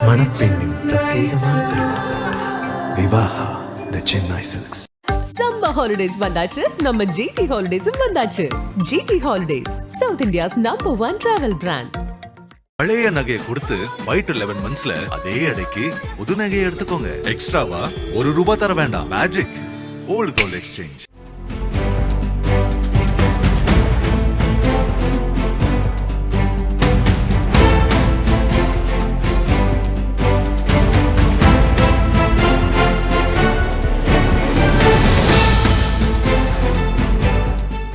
மணப்பெண்ணின் பிரத்யேகமான திருமணம் Vivaha the Chennai silks. Summer holidays வந்தாச்சு, நம்ம ஜிடி ஹாலிடேஸும் வந்தாச்சு. GT holidays, south India's number 1 travel brand. பழைய நகையை கொடுத்து வைட் 11 மந்த்ஸ்ல அதே அடைக்கு புது நகையை எடுத்துக்கோங்க. எக்ஸ்ட்ராவா ₹1 தர வேண்டாம். Magic old gold exchange.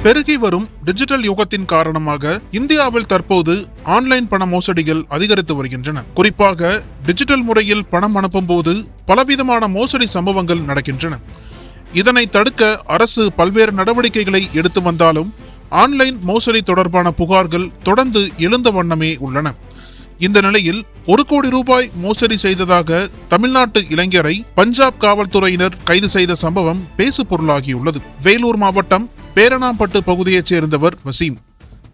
பெருகி வரும் டிஜிட்டல் யுகத்தின் காரணமாக இந்தியாவில் தற்போது ஆன்லைன் பண மோசடிகள் அதிகரித்து வருகின்றன. குறிப்பாக டிஜிட்டல் முறையில் பணம் அனுப்பும் போது பலவிதமான மோசடி சம்பவங்கள் நடக்கின்றன. இதனை தடுக்க அரசு பல்வேறு நடவடிக்கைகளை எடுத்து வந்தாலும் ஆன்லைன் மோசடி தொடர்பான புகார்கள் தொடர்ந்து எழுந்த வண்ணமே உள்ளன. இந்த நிலையில் ₹1 கோடி மோசடி செய்ததாக தமிழ்நாட்டு இளைஞரை பஞ்சாப் காவல்துறையினர் கைது செய்த சம்பவம் பேசு பொருளாகியுள்ளது. வேலூர் மாவட்டம் பேரணாம்பட்டு பகுதியைச் சேர்ந்தவர் வசீம்.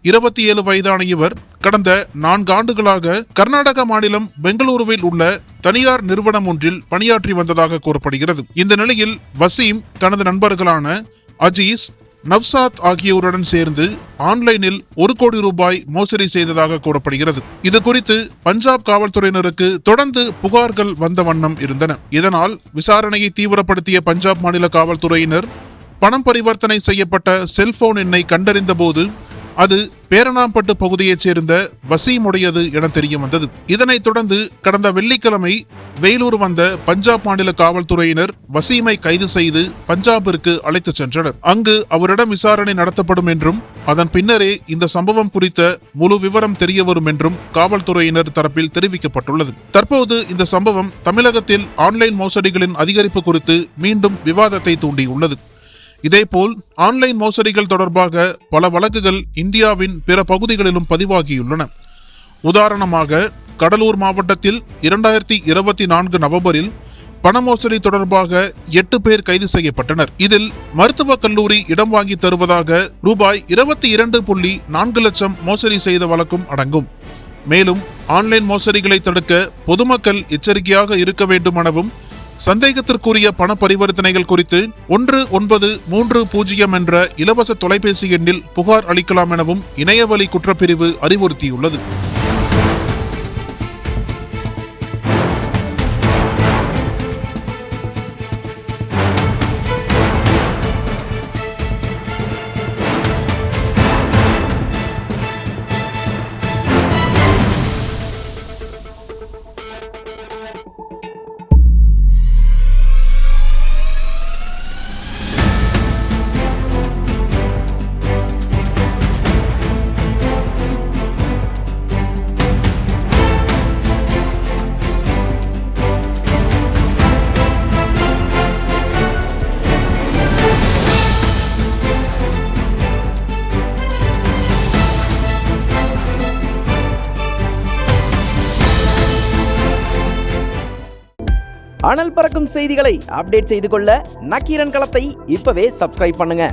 27 வயதான இவர் கடந்த 4 ஆண்டுகளாக கர்நாடக மாநிலம் பெங்களூருவில் உள்ள தனியார் நிறுவனம் ஒன்றில் பணியாற்றி வந்ததாக கூறப்படுகிறது. இந்த நிலையில் வசீம் தனது நண்பர்களான அஜீஸ், நவ்சாத் ஆகியோருடன் சேர்ந்து ஆன்லைனில் ₹1 கோடி மோசடி செய்ததாக கூறப்படுகிறது. இது குறித்து பஞ்சாப் காவல்துறையினருக்கு தொடர்ந்து புகார்கள் வந்த வண்ணம் இருந்தன. இதனால் விசாரணையை தீவிரப்படுத்திய பஞ்சாப் மாநில காவல்துறையினர் பணம் பரிவர்த்தனை செய்யப்பட்ட செல்போன் எண்ணை கண்டறிந்த போது அது பேரணாம்பட்டு பகுதியைச் சேர்ந்த வசீமுடையது என தெரிய வந்தது. இதனைத் தொடர்ந்து கடந்த வெள்ளிக்கிழமை வேலூர் வந்த பஞ்சாப் மாநில காவல்துறையினர் வசீமை கைது செய்து பஞ்சாபிற்கு அழைத்துச் சென்றனர். அங்கு அவரிடம் விசாரணை நடத்தப்படும் என்றும் அதன் பின்னரே இந்த சம்பவம் குறித்த முழு விவரம் தெரிய வரும் என்றும் காவல்துறையினர் தரப்பில் தெரிவிக்கப்பட்டுள்ளது. தற்போது இந்த சம்பவம் தமிழகத்தில் ஆன்லைன் மோசடிகளின் அதிகரிப்பு குறித்து மீண்டும் விவாதத்தை தூண்டியுள்ளது. இதேபோல் ஆன்லைன் மோசடிகள் தொடர்பாக பல வழக்குகள் இந்தியாவின் பிற பகுதிகளிலும் பதிவாகியுள்ளன. உதாரணமாக கடலூர் மாவட்டத்தில் 2024 நவம்பரில் பண மோசடி தொடர்பாக 8 பேர் கைது செய்யப்பட்டனர். இதில் மருத்துவக் கல்லூரி இடம் வாங்கி தருவதாக ₹22.4 லட்சம் மோசடி செய்த வழக்கும் அடங்கும். மேலும் ஆன்லைன் மோசடிகளை தடுக்க பொதுமக்கள் எச்சரிக்கையாக இருக்க வேண்டும் எனவும் சந்தேகத்திற்குரிய பண பரிவர்த்தனைகள் குறித்து 1930 என்ற இலவச தொலைபேசி எண்ணில் புகார் அளிக்கலாம் எனவும் இணையவழி குற்றப்பிரிவு அறிவுறுத்தியுள்ளது. அனல் பறக்கும் செய்திகளை அப்டேட் செய்து கொள்ள நக்கீரன் களத்தை இப்பவே சப்ஸ்கிரைப் பண்ணுங்க.